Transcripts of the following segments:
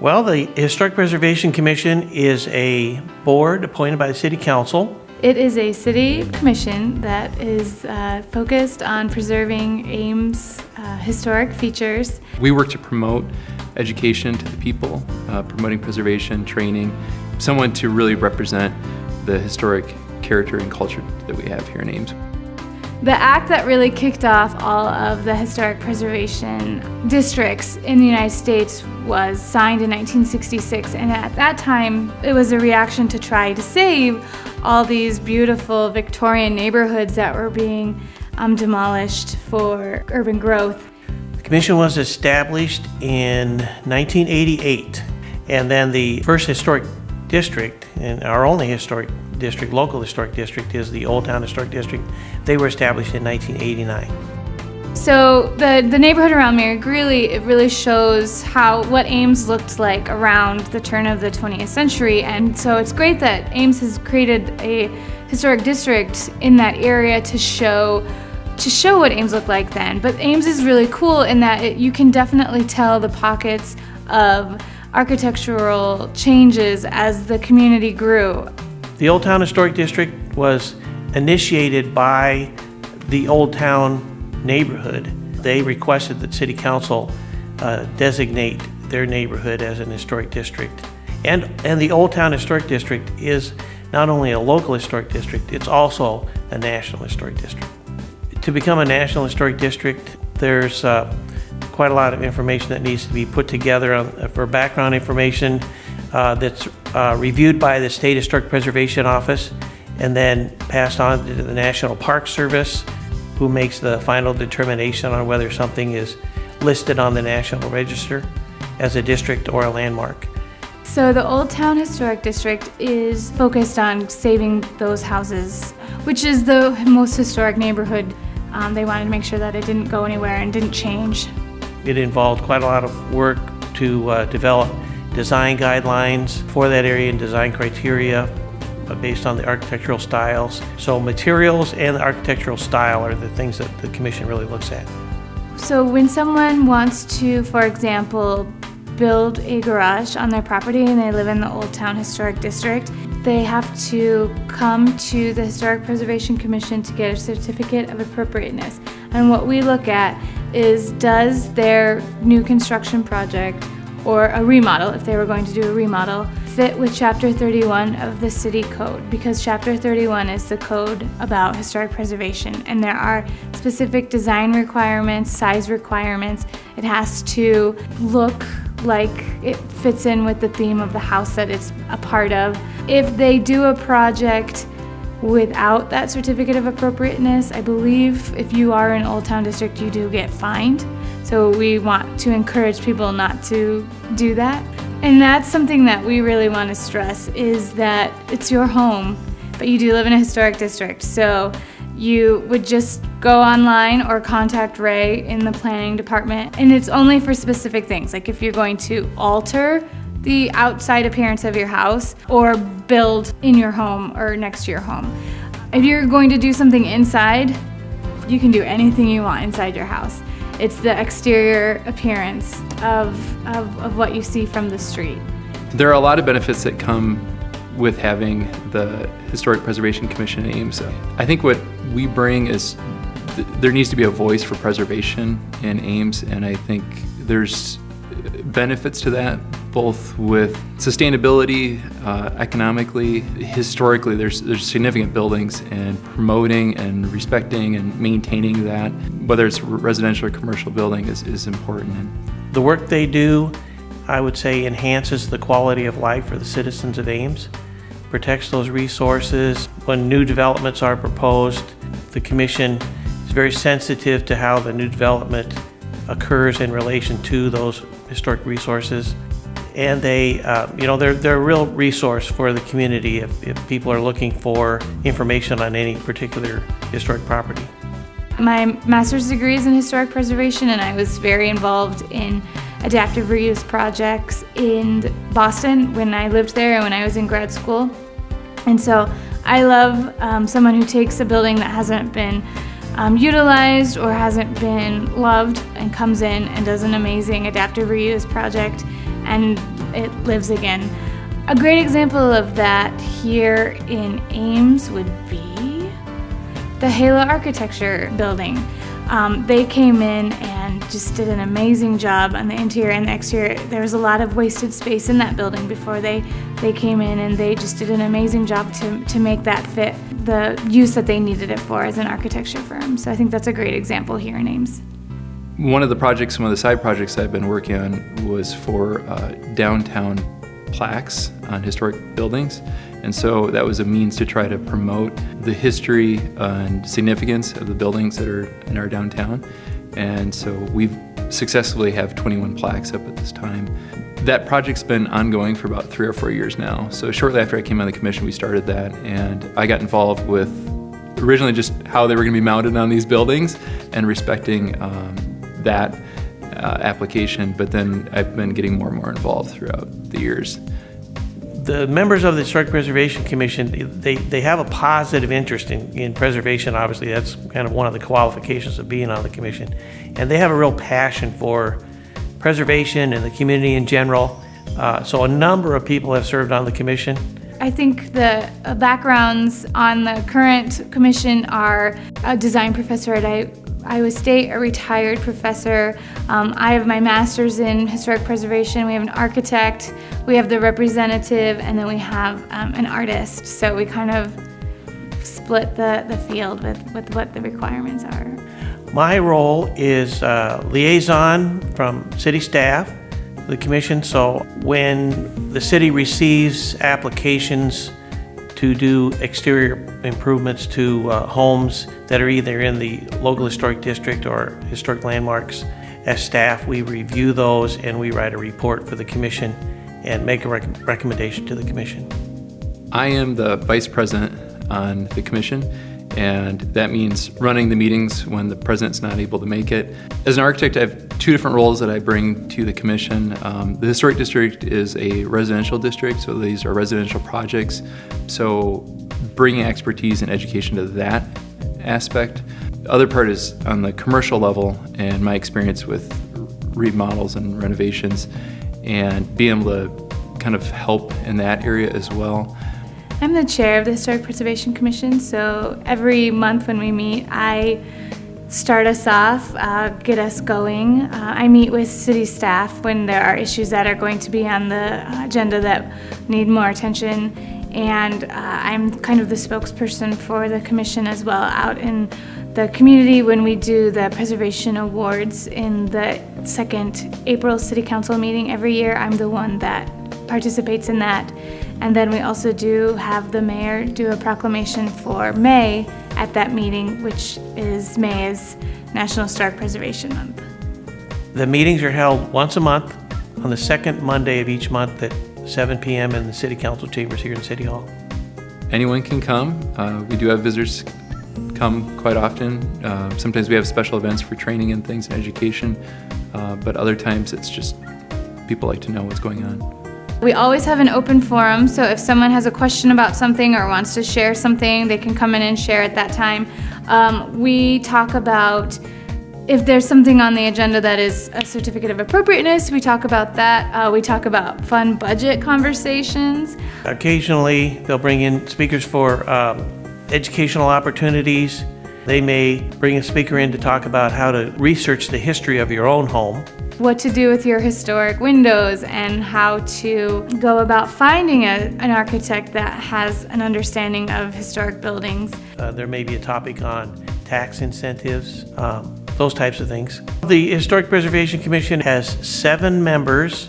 Well, the Historic Preservation Commission is a board appointed by the City Council. It is a city commission that is focused on preserving Ames' historic features. We work to promote education to the people, promoting preservation, training, someone to really represent the historic character and culture that we have here in Ames. The act that really kicked off all of the historic preservation districts in the United States was signed in 1966, and at that time it was a reaction to try to save all these beautiful Victorian neighborhoods that were being demolished for urban growth. The commission was established in 1988, and then the first historic district, and our only historic district, local historic district, is the Old Town Historic District. They were established in 1989. So the neighborhood around me really shows what Ames looked like around the turn of the 20th century, and so it's great that Ames has created a historic district in that area to show what Ames looked like then. But Ames is really cool in that you can definitely tell the pockets of architectural changes as the community grew. The Old Town Historic District was initiated by the Old Town neighborhood. They requested that City Council designate their neighborhood as an historic district. And the Old Town Historic District is not only a local historic district, it's also a national historic district. To become a national historic district, there's quite a lot of information that needs to be put together for background information that's reviewed by the State Historic Preservation Office and then passed on to the National Park Service, who makes the final determination on whether something is listed on the National Register as a district or a landmark. So the Old Town Historic District is focused on saving those houses, which is the most historic neighborhood. They wanted to make sure that it didn't go anywhere and didn't change. It involved quite a lot of work to develop design guidelines for that area and design criteria based on the architectural styles. So materials and the architectural style are the things that the commission really looks at. So when someone wants to, for example, build a garage on their property and they live in the Old Town Historic District, they have to come to the Historic Preservation Commission to get a certificate of appropriateness. And what we look at is, does their new construction project or a remodel, if they were going to do a remodel, fit with Chapter 31 of the City Code? Because Chapter 31 is the code about historic preservation, and there are specific design requirements, size requirements. It has to look like it fits in with the theme of the house that it's a part of. If they do a project without that certificate of appropriateness, I believe if you are in Old Town District, you do get fined. So we want to encourage people not to do that. And that's something that we really want to stress, is that it's your home, but you do live in a historic district. So you would just go online or contact Ray in the planning department, and it's only for specific things, like if you're going to alter the outside appearance of your house or build in your home or next to your home. If you're going to do something inside, you can do anything you want inside your house. It's the exterior appearance of what you see from the street. There are a lot of benefits that come with having the Historic Preservation Commission in Ames. I think what we bring is there needs to be a voice for preservation in Ames, and I think there's benefits to that, both with sustainability, economically, historically. There's significant buildings, and promoting and respecting and maintaining that, whether it's residential or commercial building, is important. The work they do, I would say, enhances the quality of life for the citizens of Ames, protects those resources. When new developments are proposed, the commission is very sensitive to how the new development occurs in relation to those historic resources. And they're a real resource for the community if people are looking for information on any particular historic property. My master's degree is in historic preservation, and I was very involved in adaptive reuse projects in Boston when I lived there and when I was in grad school. And so I love someone who takes a building that hasn't been utilized or hasn't been loved and comes in and does an amazing adaptive reuse project and it lives again. A great example of that here in Ames would be the Halo Architecture building. They came in and just did an amazing job on the interior and the exterior. There was a lot of wasted space in that building before they came in, and they just did an amazing job to make that fit the use that they needed it for as an architecture firm. So I think that's a great example here in Ames. One of the side projects I've been working on was for downtown plaques on historic buildings. And so that was a means to try to promote the history and significance of the buildings that are in our downtown. And so we've successfully have 21 plaques up at this time. That project's been ongoing for about 3 or 4 years now. So shortly after I came on the commission, we started that, and I got involved with originally just how they were going to be mounted on these buildings and respecting that application, but then I've been getting more and more involved throughout the years. The members of the Historic Preservation Commission, they have a positive interest in preservation. Obviously, that's kind of one of the qualifications of being on the commission. And they have a real passion for preservation and the community in general. So a number of people have served on the commission. I think the backgrounds on the current commission are a design professor at Iowa State, a retired professor. I have my master's in historic preservation. We have an architect, we have the representative, and then we have an artist. So we kind of split the field with what the requirements are. My role is liaison from city staff, the commission. So when the city receives applications to do exterior improvements to homes that are either in the local historic district or historic landmarks, as staff, we review those and we write a report for the commission and make a recommendation to the commission. I am the vice president on the commission, and that means running the meetings when the president's not able to make it. As an architect, I have 2 different roles that I bring to the commission. The historic district is a residential district, so these are residential projects. So bringing expertise and education to that aspect. The other part is on the commercial level and my experience with remodels and renovations, and being able to kind of help in that area as well. I'm the chair of the Historic Preservation Commission, so every month when we meet, I start us off, get us going. I meet with city staff when there are issues that are going to be on the agenda that need more attention, and I'm kind of the spokesperson for the commission as well out in the community when we do the preservation awards in the second April City Council meeting every year. I'm the one that participates in that. And then we also do have the mayor do a proclamation for May at that meeting, which is May is National Historic Preservation Month. The meetings are held once a month on the second Monday of each month at 7 p.m. in the City Council chambers here in City Hall. Anyone can come. We do have visitors come quite often. Sometimes we have special events for training and things and education, but other times it's just people like to know what's going on. We always have an open forum, so if someone has a question about something or wants to share something, they can come in and share at that time. We talk about if there's something on the agenda that is a certificate of appropriateness, we talk about that. We talk about fun budget conversations. Occasionally, they'll bring in speakers for educational opportunities. They may bring a speaker in to talk about how to research the history of your own home. What to do with your historic windows and how to go about finding an architect that has an understanding of historic buildings. There may be a topic on tax incentives, those types of things. The Historic Preservation Commission has 7 members.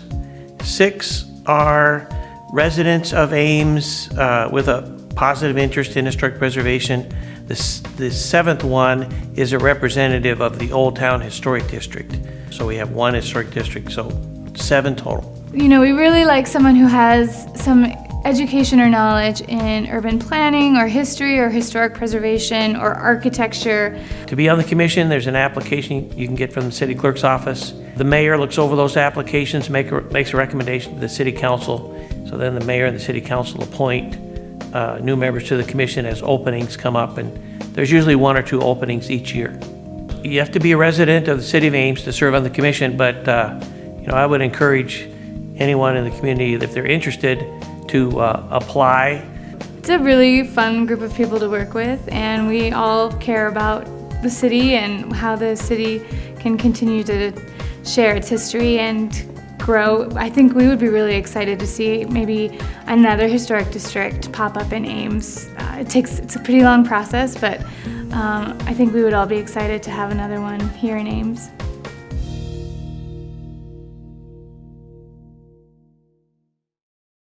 6 are residents of Ames with a positive interest in historic preservation. The 7th one is a representative of the Old Town Historic District. So we have 1 historic district, so 7 total. You know, we really like someone who has some education or knowledge in urban planning or history or historic preservation or architecture. To be on the commission, there's an application you can get from the city clerk's office. The mayor looks over those applications, makes a recommendation to the city council. So then the mayor and the city council appoint new members to the commission as openings come up, and there's usually 1 or 2 openings each year. You have to be a resident of the city of Ames to serve on the commission, but I would encourage anyone in the community, if they're interested, to apply. It's a really fun group of people to work with, and we all care about the city and how the city can continue to share its history and grow. I think we would be really excited to see maybe another historic district pop up in Ames. It's a pretty long process, but I think we would all be excited to have another one here in Ames.